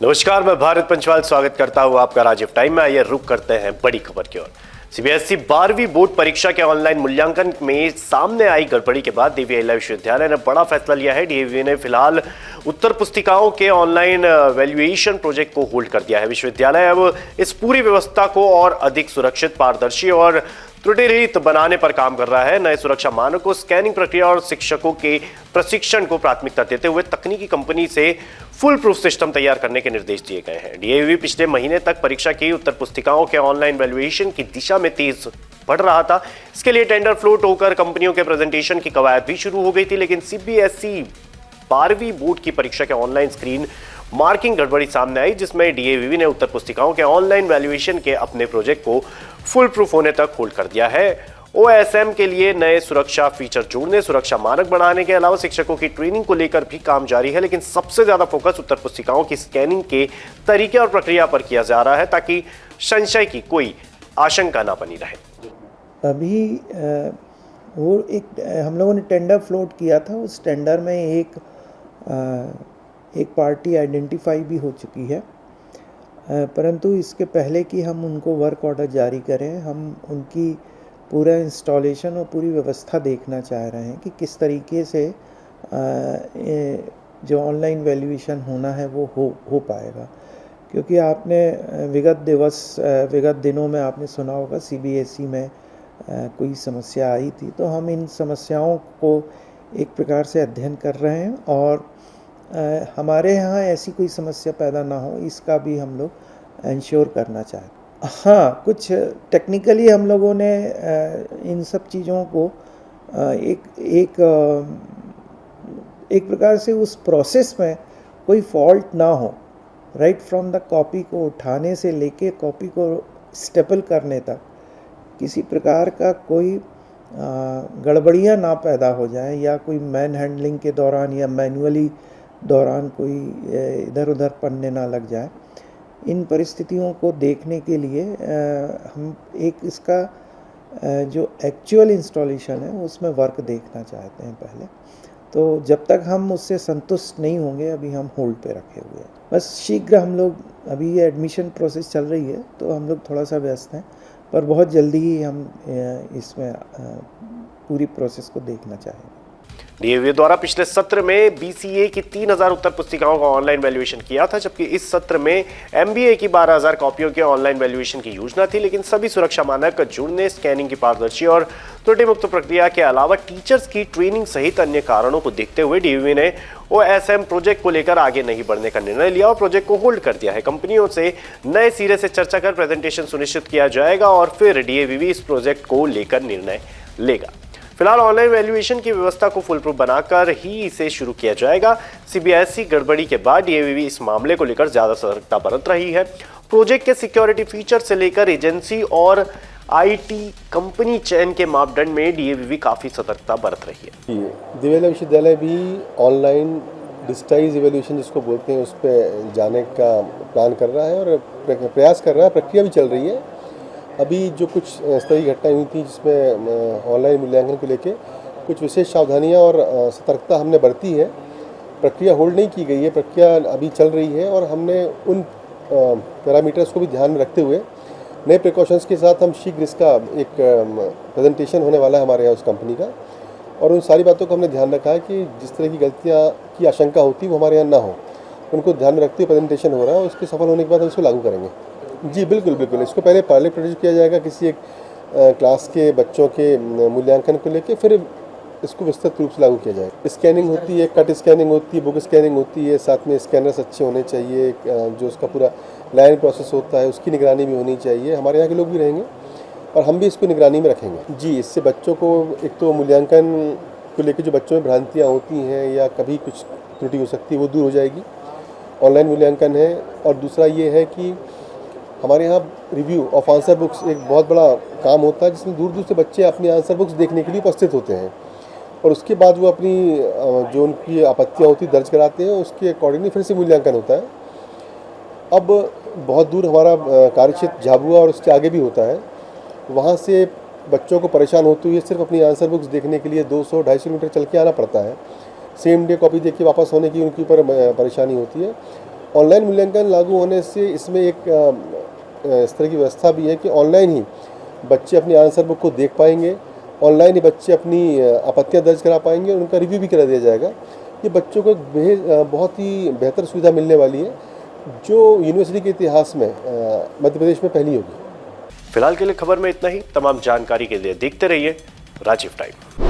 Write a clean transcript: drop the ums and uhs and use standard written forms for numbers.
नमस्कार, मैं भारत पंचवाल स्वागत करता हूं आपका राजीव टाइम में। आइए रुक करते हैं बड़ी खबर की ओर। सीबीएसई 12वीं बोर्ड परीक्षा के ऑनलाइन मूल्यांकन में सामने आई गड़बड़ी के बाद डीवीआई विश्वविद्यालय ने बड़ा फैसला लिया है। डीवीआई ने फिलहाल उत्तर पुस्तिकाओं के ऑनलाइन वैल्यूएशन प्रोजेक्ट को होल्ड कर दिया है। विश्वविद्यालय अब इस पूरी व्यवस्था को और अधिक सुरक्षित, पारदर्शी और त्रुटि रहित बनाने पर काम कर रहा है। नए सुरक्षा मानकों, स्कैनिंग प्रक्रिया और शिक्षकों के प्रशिक्षण को प्राथमिकता देते हुए तकनीकी कंपनी से फुल प्रूफ सिस्टम तैयार करने के निर्देश दिए गए हैं। डीएवी पिछले महीने तक परीक्षा की उत्तर पुस्तिकाओं के ऑनलाइन वैल्यूएशन की दिशा में तेज बढ़ रहा था। इसके लिए टेंडर फ्लोट होकर कंपनियों के प्रेजेंटेशन की कवायद भी शुरू हो गई थी, लेकिन सीबीएसई 12वीं बोर्ड की परीक्षा के ऑनलाइन स्क्रीन मार्किंग गड़बड़ी सामने आई, जिसमें डीएवी ने उत्तर पुस्तिकाओं के ऑनलाइन वैल्यूएशन के अपने प्रोजेक्ट को फुल प्रूफ होने तक होल्ड कर दिया है। ओएसएम के लिए नए सुरक्षा फीचर जोड़ने, सुरक्षा मानक बढ़ाने के अलावा शिक्षकों की ट्रेनिंग को लेकर भी काम जारी है, लेकिन सबसे ज्यादा फोकस उत्तर पुस्तिकाओं की स्कैनिंग के तरीके और प्रक्रिया पर किया जा रहा है, ताकि संशय की कोई आशंका ना बनी रहे। अभी वो एक हम लोगों ने टेंडर फ्लोट किया था। उस टेंडर में एक पार्टी आइडेंटिफाई भी हो चुकी है, परंतु इसके पहले कि हम उनको वर्क ऑर्डर जारी करें, हम उनकी पूरा इंस्टॉलेशन और पूरी व्यवस्था देखना चाह रहे हैं कि किस तरीके से जो ऑनलाइन वैल्यूएशन होना है वो हो पाएगा। क्योंकि आपने विगत दिनों में आपने सुना होगा सीबीएसई में कोई समस्या आई थी, तो हम इन समस्याओं को एक प्रकार से अध्ययन कर रहे हैं और हमारे यहाँ ऐसी कोई समस्या पैदा ना हो, इसका भी हम लोग इंश्योर करना चाहते हैं। हाँ, कुछ टेक्निकली हम लोगों ने इन सब चीज़ों को एक प्रकार से उस प्रोसेस में कोई फॉल्ट ना हो, राइट फ्रॉम द कॉपी को उठाने से लेके कॉपी को स्टेपल करने तक किसी प्रकार का कोई गड़बड़ियाँ ना पैदा हो जाए, या कोई मैन हैंडलिंग के दौरान या मैनुअली दौरान कोई इधर उधर पन्ने ना लग जाए। इन परिस्थितियों को देखने के लिए हम एक इसका जो एक्चुअल इंस्टॉलेशन है उसमें वर्क देखना चाहते हैं पहले। तो जब तक हम उससे संतुष्ट नहीं होंगे, अभी हम होल्ड पे रखे हुए हैं। बस शीघ्र हम लोग, अभी ये एडमिशन प्रोसेस चल रही है तो हम लोग थोड़ा सा व्यस्त हैं, पर बहुत जल्दी ही हम इसमें पूरी प्रोसेस को देखना चाहेंगे। डीएवी द्वारा पिछले सत्र में बीसीए की 3000 उत्तर पुस्तिकाओं का ऑनलाइन वैल्यूएशन किया था, जबकि इस सत्र में एमबीए की 12000 कॉपियों के ऑनलाइन वैल्यूएशन की योजना थी। लेकिन सभी सुरक्षा मानक जुड़ने, स्कैनिंग की पारदर्शी और त्रुटि मुक्त प्रक्रिया के अलावा टीचर्स की ट्रेनिंग सहित अन्य कारणों को देखते हुए डीएवी ने ओएसएम प्रोजेक्ट को लेकर आगे नहीं बढ़ने का निर्णय लिया और प्रोजेक्ट को होल्ड कर दिया है। कंपनियों से नए सिरे से चर्चा कर प्रेजेंटेशन सुनिश्चित किया जाएगा और फिर डीएवी इस प्रोजेक्ट को लेकर निर्णय लेगा। फिलहाल ऑनलाइन वैल्यूएशन की व्यवस्था को फुल प्रूफ बनाकर ही इसे शुरू किया जाएगा। सीबीएसई गड़बड़ी के बाद डीएवी इस मामले को लेकर ज्यादा सतर्कता बरत रही है। प्रोजेक्ट के सिक्योरिटी फीचर से लेकर एजेंसी और आईटी कंपनी चयन के मापदंड में डीएवी काफी सतर्कता बरत रही है। डीवीआई विश्वविद्यालय भी ऑनलाइन डिजिटाइज इवैल्यूएशन जिसको बोलते हैं उस पर जाने का प्लान कर रहा है और प्रयास कर रहा है। प्रक्रिया भी चल रही है। अभी जो कुछ इस तरह की घटनाएं हुई थी जिसमें ऑनलाइन मूल्यांकन को लेके कुछ विशेष सावधानियां और सतर्कता हमने बरती है। प्रक्रिया होल्ड नहीं की गई है, प्रक्रिया अभी चल रही है और हमने उन पैरामीटर्स को भी ध्यान में रखते हुए नए प्रिकॉशंस के साथ हम शीघ्र इसका एक प्रेजेंटेशन होने वाला है हमारे यहाँ उस कंपनी का, और उन सारी बातों को हमने ध्यान रखा है कि जिस तरह की गलतियाँ की आशंका होती है वो हमारे यहाँ ना हो। उनको ध्यान में रखते हुए प्रेजेंटेशन हो रहा है और उसके सफल होने के बाद हम इसको लागू करेंगे। जी बिल्कुल बिल्कुल, इसको पहले पायलट प्रोजेक्ट किया जाएगा किसी एक क्लास के बच्चों के मूल्यांकन को लेके, फिर इसको विस्तृत रूप से लागू किया जाएगा। स्कैनिंग होती है, कट स्कैनिंग होती है, बुक स्कैनिंग होती है, साथ में स्कैनर्स अच्छे होने चाहिए, जो उसका पूरा लाइन प्रोसेस होता है उसकी निगरानी भी होनी चाहिए। हमारे यहाँ के लोग भी रहेंगे और हम भी इसको निगरानी में रखेंगे। जी, इससे बच्चों को एक तो मूल्यांकन को लेकर जो बच्चों में भ्रांतियाँ होती हैं या कभी कुछ त्रुटि हो सकती है वो दूर हो जाएगी। ऑनलाइन मूल्यांकन है। और दूसरा ये है कि हमारे यहाँ रिव्यू ऑफ आंसर बुक्स एक बहुत बड़ा काम होता है, जिसमें दूर दूर से बच्चे अपनी आंसर बुक्स देखने के लिए उपस्थित होते हैं और उसके बाद वो अपनी जो उनकी आपत्तियाँ होती दर्ज कराते हैं, उसके अकॉर्डिंगली फिर से मूल्यांकन होता है। अब बहुत दूर हमारा कार्यक्षेत्र झाबुआ और उसके आगे भी होता है, वहाँ से बच्चों को परेशान होते हुए सिर्फ अपनी आंसर बुक्स देखने के लिए 200-250 किलोमीटर चल के आना पड़ता है। सेम डे कॉपी देख के वापस होने की उनके ऊपर परेशानी होती है। ऑनलाइन मूल्यांकन लागू होने से इसमें एक इस तरह की व्यवस्था भी है कि ऑनलाइन ही बच्चे अपनी आंसर बुक को देख पाएंगे, ऑनलाइन ही बच्चे अपनी आपत्तियां दर्ज करा पाएंगे और उनका रिव्यू भी करा दिया जाएगा। ये बच्चों को एक बहुत ही बेहतर सुविधा मिलने वाली है, जो यूनिवर्सिटी के इतिहास में मध्य प्रदेश में पहली होगी। फिलहाल के लिए खबर में इतना ही। तमाम जानकारी के लिए देखते रहिए राजीव टाइम।